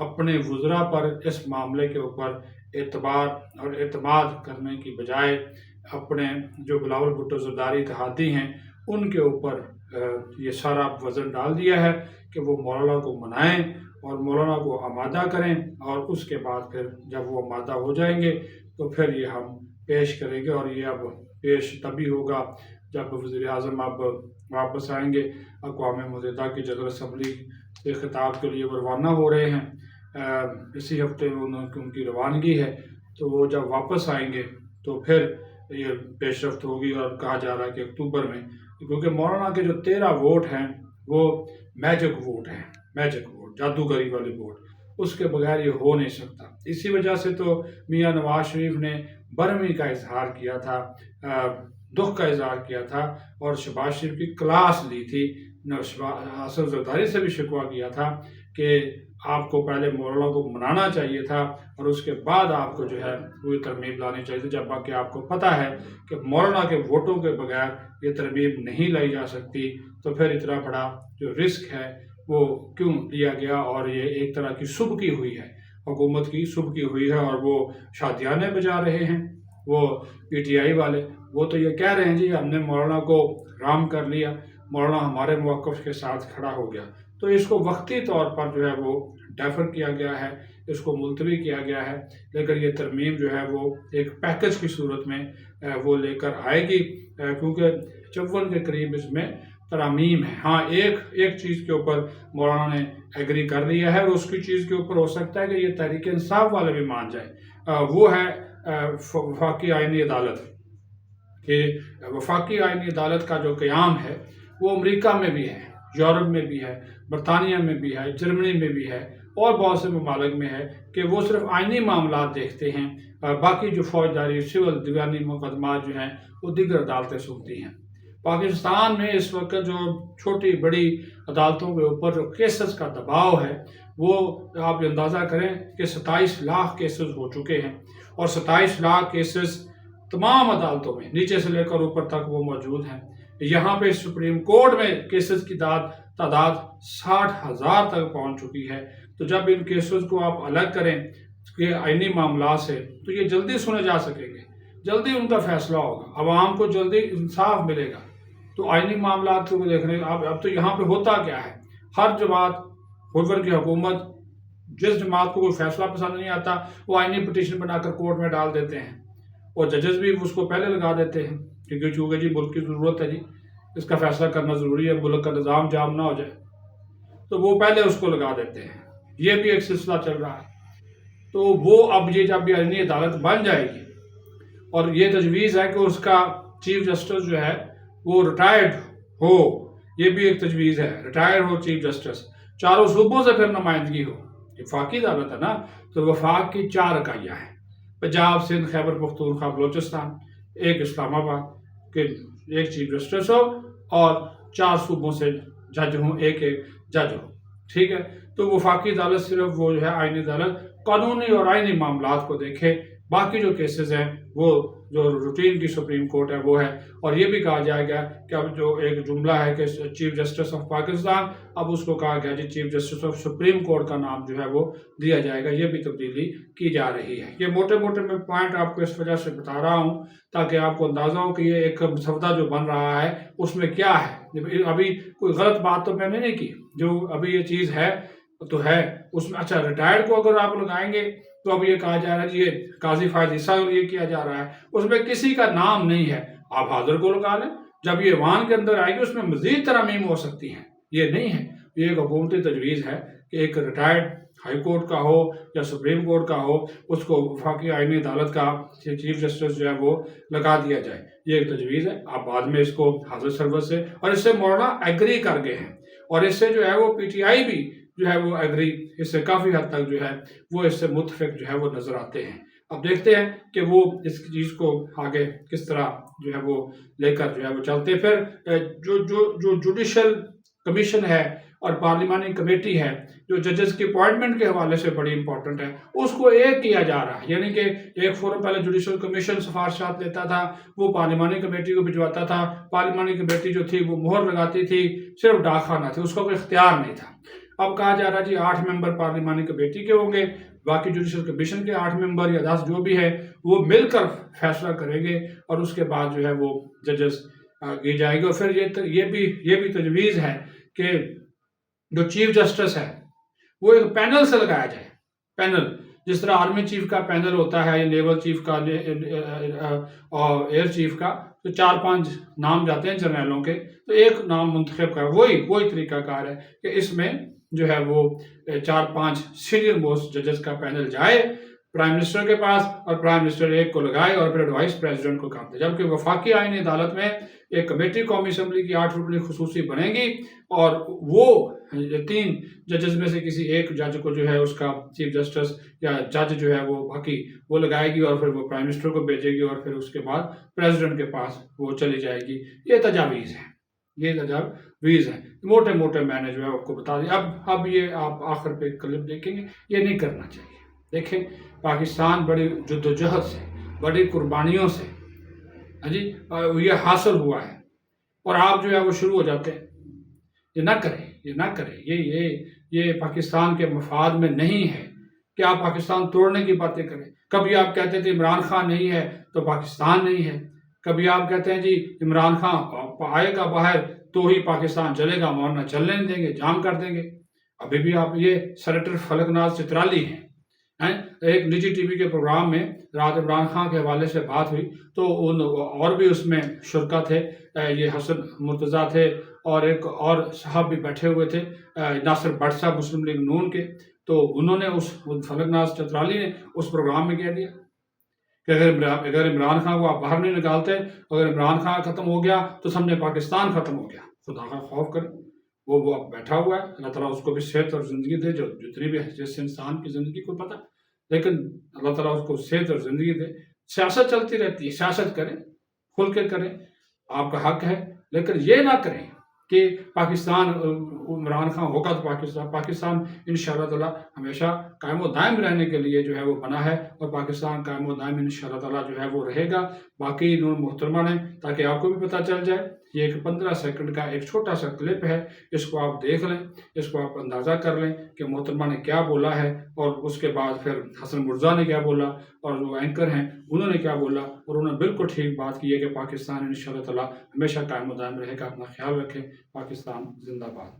اپنے وزراء پر اس معاملے کے اوپر اعتبار اور اعتماد کرنے کی بجائے اپنے جو بلاول بھٹو زرداری اتحادی ہیں ان کے اوپر یہ سارا وزن ڈال دیا ہے کہ وہ مولانا کو منائیں اور مولانا کو آمادہ کریں، اور اس کے بعد پھر جب وہ آمادہ ہو جائیں گے تو پھر یہ ہم پیش کریں گے، اور یہ اب پیش تبھی ہوگا جب وزیر اعظم اب واپس آئیں گے اقوام متحدہ کی جنرل اسمبلی سے خطاب کے لیے روانہ ہو رہے ہیں، اسی ہفتے میں ان کی روانگی ہے، تو وہ جب واپس آئیں گے تو پھر یہ پیش رفت ہوگی، اور کہا جا رہا ہے کہ اکتوبر میں، کیونکہ مولانا کے جو 13 ووٹ ہیں وہ میجک ووٹ ہیں، میجک ووٹ، جادوگری والے ووٹ، اس کے بغیر یہ ہو نہیں سکتا۔ اسی وجہ سے تو میاں نواز شریف نے برہمی کا اظہار کیا تھا، دکھ کا اظہار کیا تھا، اور شہباز شریف کی کلاس لی تھی، اسد زرداری سے بھی شکوہ کیا تھا کہ آپ کو پہلے مولانا کو منانا چاہیے تھا اور اس کے بعد آپ کو جو ہے وہ ترمیم لانی چاہیے تھی، جبکہ آپ کو پتہ ہے کہ مولانا کے ووٹوں کے بغیر یہ ترمیم نہیں لائی جا سکتی، تو پھر اتنا بڑا جو رسک ہے وہ کیوں لیا گیا؟ اور یہ ایک طرح کی سبکی ہوئی ہے، حکومت کی سبکی ہوئی ہے، اور وہ شادیانے بجا رہے ہیں وہ پی ٹی آئی والے، وہ تو یہ کہہ رہے ہیں جی ہم نے مولانا کو رام کر لیا، مولانا ہمارے موقف کے ساتھ کھڑا ہو گیا، تو اس کو وقتی طور پر جو ہے وہ ڈیفر کیا گیا ہے، اس کو ملتوی کیا گیا ہے، لیکن یہ ترمیم جو ہے وہ ایک پیکج کی صورت میں وہ لے کر آئے گی، کیونکہ 54 کے قریب اس میں ترامیم ہے۔ ہاں ایک چیز کے اوپر مولانا نے ایگری کر لیا ہے، اور اس کی چیز کے اوپر ہو سکتا ہے کہ یہ تحریک انصاف والے بھی مان جائیں، وہ ہے وفاقی آئینی عدالت، کہ وفاقی آئینی عدالت کا جو قیام ہے وہ امریکہ میں بھی ہے، یورپ میں بھی ہے، برطانیہ میں بھی ہے، جرمنی میں بھی ہے، اور بہت سے ممالک میں ہے، کہ وہ صرف آئینی معاملات دیکھتے ہیں، باقی جو فوجداری، سول، دیوانی مقدمات جو ہیں وہ دیگر عدالتیں سنتی ہیں۔ پاکستان میں اس وقت جو چھوٹی بڑی عدالتوں کے اوپر جو کیسز کا دباؤ ہے وہ آپ اندازہ کریں کہ 27 لاکھ کیسز ہو چکے ہیں، اور 27 لاکھ کیسز تمام عدالتوں میں نیچے سے لے کر اوپر تک وہ موجود ہیں۔ یہاں پہ سپریم کورٹ میں کیسز کی تعداد 60,000 تک پہنچ چکی ہے، تو جب ان کیسز کو آپ الگ کریں کہ آئینی معاملات سے تو یہ جلدی سنے جا سکیں گے، جلدی ان کا فیصلہ ہوگا، عوام کو جلدی انصاف ملے گا۔ تو آئینی معاملات کو دیکھنے اب تو یہاں پہ ہوتا کیا ہے، ہر جماعت حکومت کی حکومت جس جماعت کو کوئی فیصلہ پسند نہیں آتا وہ آئینی پٹیشن بنا کر کورٹ میں ڈال دیتے ہیں، اور ججز بھی اس کو پہلے لگا دیتے ہیں، کیونکہ چونکہ جی ملک کی ضرورت ہے، جی اس کا فیصلہ کرنا ضروری ہے، ملک کا نظام جام نہ ہو جائے، تو وہ پہلے اس کو لگا دیتے ہیں۔ یہ بھی ایک سلسلہ چل رہا ہے، تو وہ اب یہ جب آئینی عدالت بن جائے گی، اور یہ تجویز ہے کہ اس کا چیف جسٹس جو ہے وہ ریٹائرڈ ہو، یہ بھی ایک تجویز ہے، ریٹائر ہو چیف جسٹس، چاروں صوبوں سے پھر نمائندگی ہو، وفاقی عدالت ہے نا، تو وفاق کی 4 اکائیاں ہیں، پنجاب، سندھ، خیبر پختونخوا، بلوچستان، ایک اسلام آباد، کہ ایک چیف جسٹس ہو اور 4 صوبوں سے جج ہوں، ایک جج ہو، ٹھیک ہے۔ تو وفاقی عدالت صرف وہ جو ہے آئینی عدالت قانونی اور آئینی معاملات کو دیکھے، باقی جو کیسز ہیں وہ جو روٹین کی سپریم کورٹ ہے وہ ہے، اور یہ بھی کہا جائے گا کہ اب جو ایک جملہ ہے کہ چیف جسٹس آف پاکستان، اب اس کو کہا گیا جی chief justice of supreme court کا نام جو ہے وہ دیا جائے گا، یہ بھی تبدیلی کی جا رہی ہے۔ یہ موٹے موٹے میں پوائنٹ آپ کو اس وجہ سے بتا رہا ہوں تاکہ آپ کو اندازہ ہو کہ یہ ایک مسودہ جو بن رہا ہے اس میں کیا ہے، ابھی کوئی غلط بات تو میں نے نہیں کی، جو ابھی یہ چیز ہے تو ہے اس میں۔ اچھا، ریٹائرڈ کو اگر آپ لگائیں گے تو اب یہ کہا جا رہا ہے یہ قاضی فائز عیسیٰ یہ کیا جا رہا ہے، اس میں کسی کا نام نہیں ہے، آپ حاضر کو لگا لیں، جب یہ ایوان کے اندر آئے گی اس میں مزید ترامیم ہو سکتی ہیں، یہ نہیں ہے، یہ ایک حکومتی تجویز ہے کہ ایک ریٹائرڈ ہائی کورٹ کا ہو یا سپریم کورٹ کا ہو، اس کو وفاقی آئینی عدالت کا چیف جسٹس جو ہے وہ لگا دیا جائے، یہ ایک تجویز ہے۔ آپ بعد میں اس کو حاضر سرور سے، اور اس سے مولانا ایگری کر گئے ہیں، اور اس سے جو ہے وہ پی ٹی آئی بھی جو ہے وہ ایگری، اس سے کافی حد تک جو ہے وہ اس سے متفق جو ہے وہ نظر آتے ہیں۔ اب دیکھتے ہیں کہ وہ اس چیز کو آگے کس طرح جو ہے وہ لے کر جو ہے وہ چلتے۔ پھر جو جوڈیشل کمیشن ہے اور پارلیمانی کمیٹی ہے جو ججز کی اپوائنٹمنٹ کے حوالے سے بڑی امپورٹنٹ ہے، اس کو ایک کیا جا رہا ہے، یعنی کہ ایک فورم پہلے جوڈیشل کمیشن سفارشات لیتا تھا، وہ پارلیمانی کمیٹی کو بھجواتا تھا، پارلیمانی کمیٹی جو تھی وہ مہر لگاتی تھی، صرف ڈاک خانہ تھی، اس کا کوئی اختیار نہیں تھا۔ اب کہا جا رہا ہے جی 8 ممبر پارلیمانی کمیٹی کے ہوں گے، باقی جوڈیشل کمیشن کے 8 ممبر یا 10 جو بھی ہے وہ مل کر فیصلہ کریں گے، اور اس کے بعد جو ہے وہ ججز کی جائے گی۔ اور پھر یہ بھی تجویز ہے کہ جو چیف جسٹس ہے وہ ایک پینل سے لگایا جائے، پینل جس طرح آرمی چیف کا پینل ہوتا ہے یا نیول چیف کا اور ایئر چیف کا، تو 4-5 نام جاتے ہیں جرنیلوں کے، تو ایک نام منتخب کر وہی طریقہ کار ہے کہ اس میں جو ہے وہ 4-5 سینئر موسٹ ججز کا پینل جائے پرائم منسٹر کے پاس، اور پرائم منسٹر ایک کو لگائے اور پھر ایڈوائس پریزیڈنٹ کو کام دے، جبکہ وفاقی آئینی عدالت میں ایک کمیٹی قومی اسمبلی کی 8 رکنی خصوصی بنے گی، اور وہ 3 ججز میں سے کسی ایک جج کو جو ہے اس کا چیف جسٹس یا جج جو ہے وہ باقی وہ لگائے گی، اور پھر وہ پرائم منسٹر کو بھیجے گی، اور پھر اس کے بعد پریزیڈنٹ کے پاس وہ چلی جائے گی۔ یہ تجاویز ہے، موٹے میں نے جو ہے آپ کو بتا دیا۔ اب یہ آپ آخر پہ کلپ دیکھیں گے، یہ نہیں کرنا چاہیے۔ دیکھیں پاکستان بڑی جدوجہد سے، بڑی قربانیوں سے جی یہ حاصل ہوا ہے، اور آپ جو ہے وہ شروع ہو جاتے ہیں۔ یہ نہ کریں، یہ پاکستان کے مفاد میں نہیں ہے کہ آپ پاکستان توڑنے کی باتیں کریں۔ کبھی آپ کہتے تھے عمران خان نہیں ہے تو پاکستان نہیں ہے، کبھی آپ کہتے ہیں جی عمران خان آئے گا باہر تو ہی پاکستان چلے گا، ورنہ چلنے نہیں دیں گے، جام کر دیں گے۔ ابھی بھی آپ یہ سینیٹر فلک ناز چترالی ہیں، ایک نجی ٹی وی کے پروگرام میں رات عمران خان کے حوالے سے بات ہوئی، تو اور بھی اس میں شرکا تھے، یہ حسن مرتضیٰ تھے، اور ایک اور صاحب بھی بیٹھے ہوئے تھے ناصر بٹ صاحب مسلم لیگ نون کے، تو انہوں نے فلک ناز چترالی نے اس پروگرام میں کہہ دیا کہ اگر عمران خان کو آپ باہر نہیں نکالتے، اگر عمران خان ختم ہو گیا تو سمجھے پاکستان ختم ہو گیا۔ خدا کا خوف کرے، وہ اب بیٹھا ہوا ہے، اللہ تعالیٰ اس کو بھی صحت اور زندگی دے، جو جتنی بھی جس انسان کی زندگی کو پتہ، لیکن اللہ تعالیٰ اس کو صحت اور زندگی دے۔ سیاست چلتی رہتی ہے، سیاست کریں، کھل کے کریں، آپ کا حق ہے، لیکن یہ نہ کریں کہ پاکستان عمران خان ہوگا تو پاکستان انشاءاللہ تعالیٰ ہمیشہ قائم و دائم رہنے کے لیے جو ہے وہ بنا ہے، اور پاکستان قائم و دائم انشاءاللہ تعالیٰ جو ہے وہ رہے گا۔ باقی انہوں محترمہ نے، تاکہ آپ کو بھی پتہ چل جائے، یہ ایک 15 سیکنڈ کا ایک چھوٹا سا کلپ ہے، اس کو آپ دیکھ لیں، اس کو آپ اندازہ کر لیں کہ محترمہ نے کیا بولا ہے، اور اس کے بعد پھر حسن مرزا نے کیا بولا، اور جو اینکر ہیں انہوں نے کیا بولا، اور انہوں نے بالکل ٹھیک بات کی ہے کہ پاکستان انشاءاللہ تعالیٰ ہمیشہ قائم و دائم رہے گا۔ اپنا خیال رکھیں، پاکستان زندہ باد۔